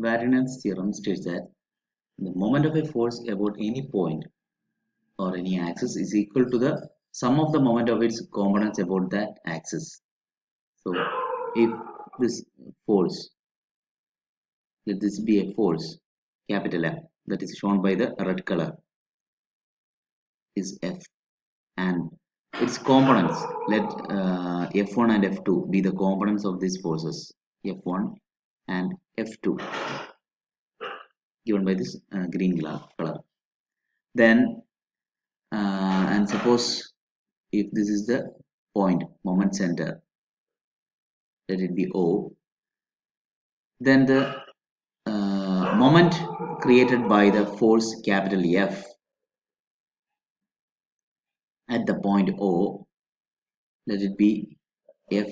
Varignon's theorem states that the moment of a force about any point or any axis is equal to the sum of the moment of its components about that axis. So if this force, let this be a force, capital F, that is shown by the red color, is F, and its components, let F1 and F2 be the components of these forces, F1 and F2, given by this green color. Then and suppose if this is the point, moment center, let it be O, then the moment created by the force capital F at the point O, let it be F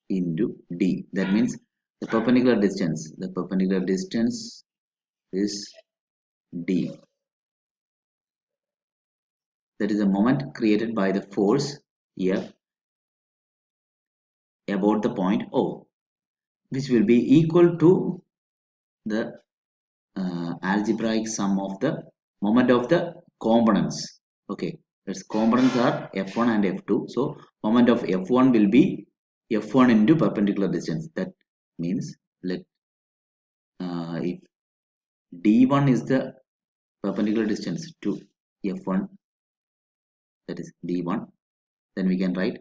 into D. That means the perpendicular distance is D. That is the moment created by the force F about the point O, which will be equal to the algebraic sum of the moment of the components. Okay, its components are F1 and F2. So moment of F1 will be F1 into perpendicular distance. That means let if D1 is the perpendicular distance to F1, that is D1, then we can write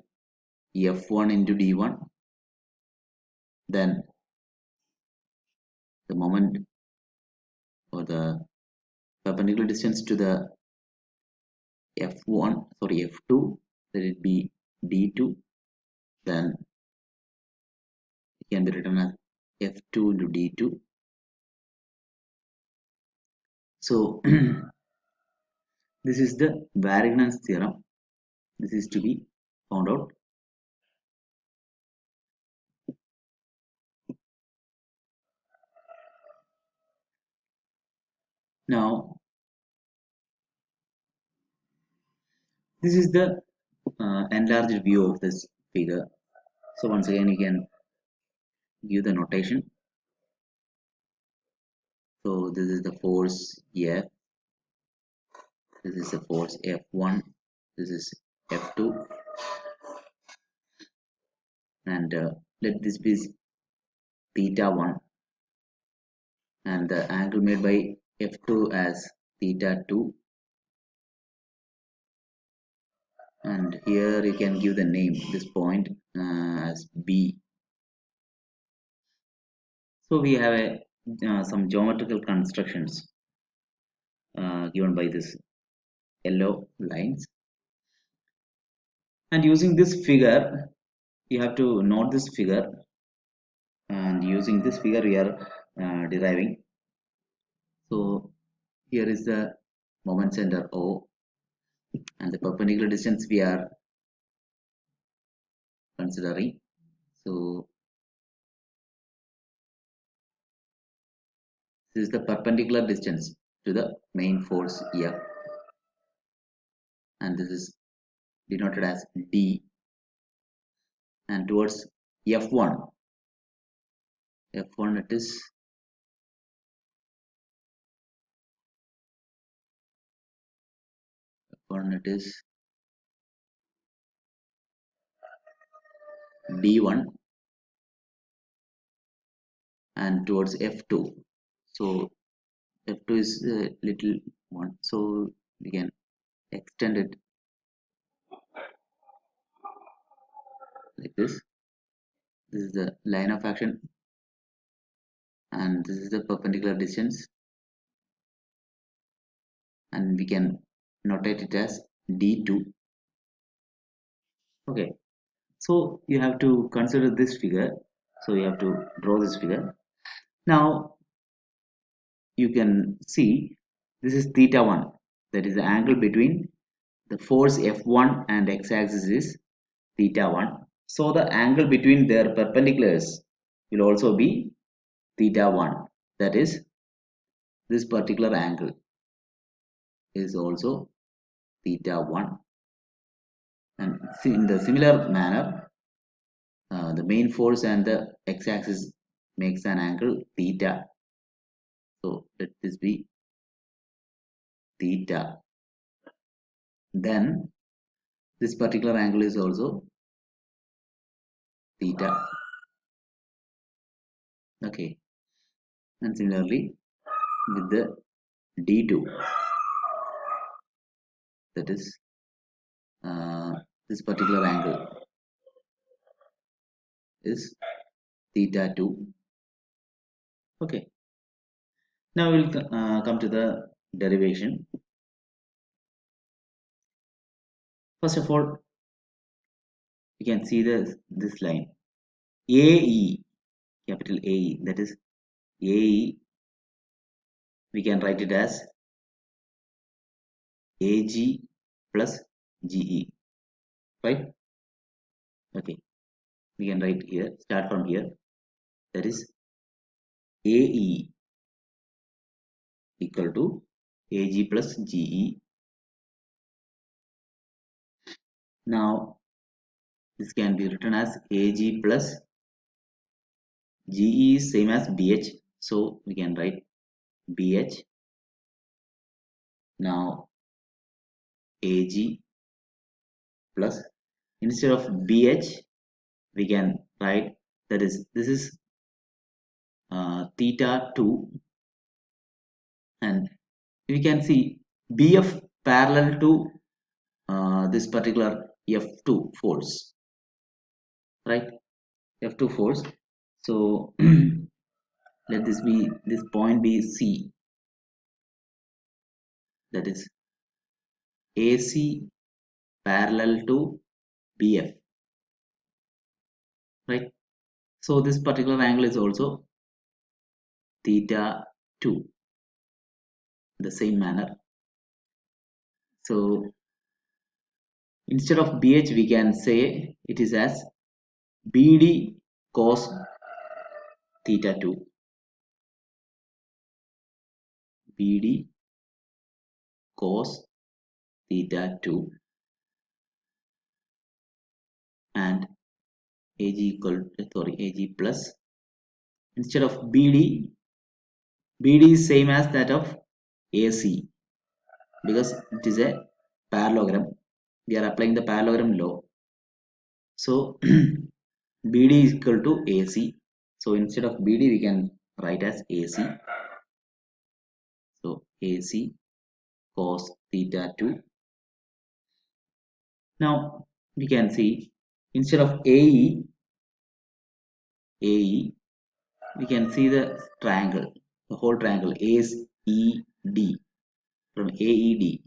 F1 into D1, then the moment or the perpendicular distance to the F2, let it be D2, then it can be written as F2 into D2. So this is the Varignon's theorem. This is to be found out. Now this is the enlarged view of this figure. So once again you can give the notation. So this is the force F, this is the force F1, this is F2, and let this be theta 1, and the angle made by F2 as theta 2, and here you can give the name this point as B. So we have some geometrical constructions given by this yellow lines, and using this figure you have to note this figure, and using this figure we are deriving. So here is the moment center O, and the perpendicular distance we are considering. So this is the perpendicular distance to the main force F, and this is denoted as D, and towards F1 it is D1, and towards F2, so F2 is a little one, so we can extend it like this. This is the line of action, and this is the perpendicular distance, and we can notate it as D2. Okay, so you have to consider this figure, so you have to draw this figure. Now you can see this is theta 1, that is the angle between the force F1 and x-axis is theta 1. So the angle between their perpendiculars will also be theta 1, that is this particular angle is also theta 1, and in the similar manner the main force and the x-axis makes an angle theta. So let this be theta. Then this particular angle is also theta. Okay. And similarly with the D2, that is this particular angle is theta 2. Okay. Now we'll come to the derivation. First of all, you can see this line AE, capital AE, that is AE, we can write it as AG plus GE, right? Okay, we can write here, start from here, that is AE equal to AG plus GE. Now this can be written as AG plus GE is same as BH, so we can write BH. Now AG plus, instead of BH we can write, that is this is theta 2, and we can see BF parallel to this particular F2 force, right? F2 force. So let this point be C, that is AC parallel to BF, right? So this particular angle is also theta 2, the same manner. So instead of BH we can say it is as BD cos theta 2, BD cos theta 2, and AG AG plus, instead of BD is same as that of AC, because it is a parallelogram, we are applying the parallelogram law. So BD is equal to AC, so instead of BD we can write as AC, so AC cos theta 2. Now we can see instead of AE we can see the triangle, the whole triangle AED, from AED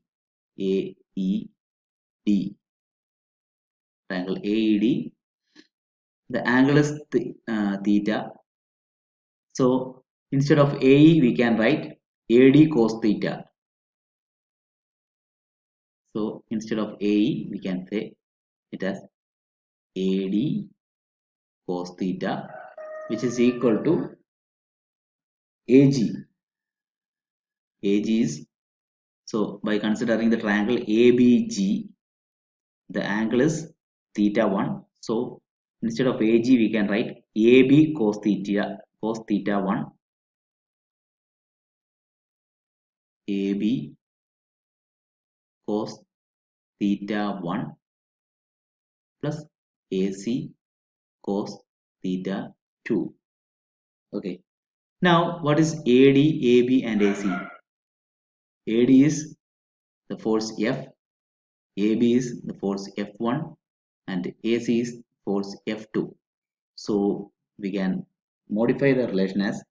triangle AED, the angle is theta. So instead of AE we can write AD cos theta. So instead of AE we can say it as AD cos theta, which is equal to AG. AG is, so by considering the triangle ABG, the angle is theta 1. So instead of AG we can write AB cos theta 1, AB cos theta 1 plus AC cos theta 2. Okay. Now what is AD, AB and AC? AD is the force F, AB is the force F1, and AC is force F2. So we can modify the relation as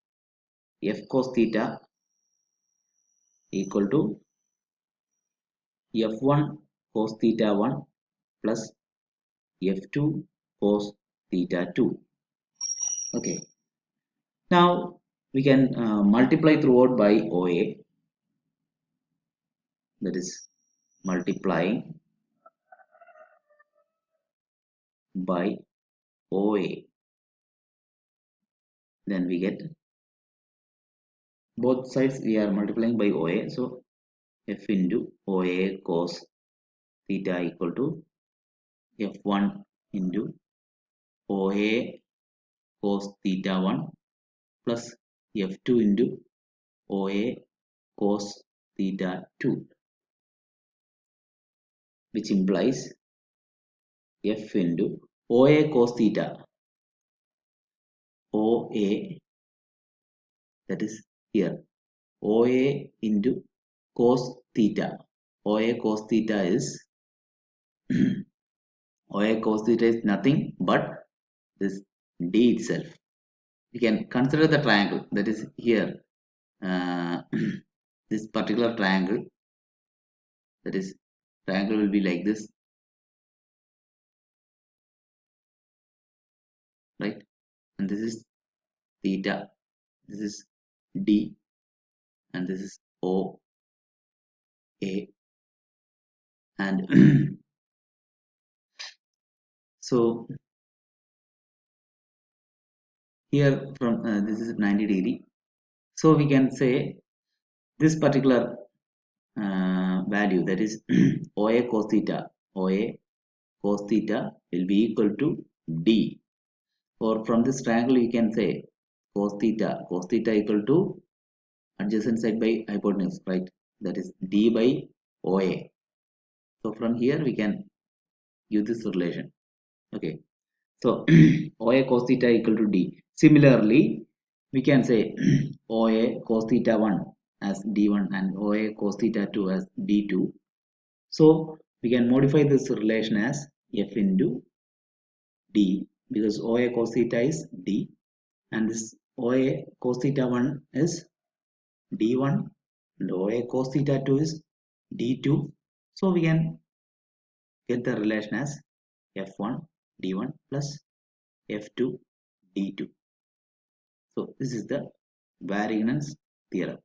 F cos theta equal to F1 cos theta 1 plus F2 cos theta 2. Okay. Now we can multiply throughout by OA, that is multiplying by OA. Then we get both sides, we are multiplying by OA, so F into OA cos theta equal to F1 into OA cos theta 1 plus f2 into OA cos theta 2, which implies f into OA cos theta, OA, that is here, OA into cos theta. OA cos theta is OA cos theta is nothing but this d itself. We can consider the triangle that is here, this particular triangle, that is triangle will be like this, right? And this is theta, this is d, and this is O A, and so here from this is 90 degree, so we can say this particular value, that is OA cos theta, OA cos theta will be equal to d, or from this triangle we can say cos theta equal to adjacent side by hypotenuse, right? That is d by OA. So from here we can use this relation. Okay, so OA cos theta equal to d. Similarly, we can say OA cos theta 1 as d1 and OA cos theta 2 as d2. So we can modify this relation as f into d, because OA cos theta is d and this OA cos theta 1 is d1 and OA cos theta 2 is d2. So we can get the relation as f1 d1 plus f2 d2. So this is the Varignon's theorem.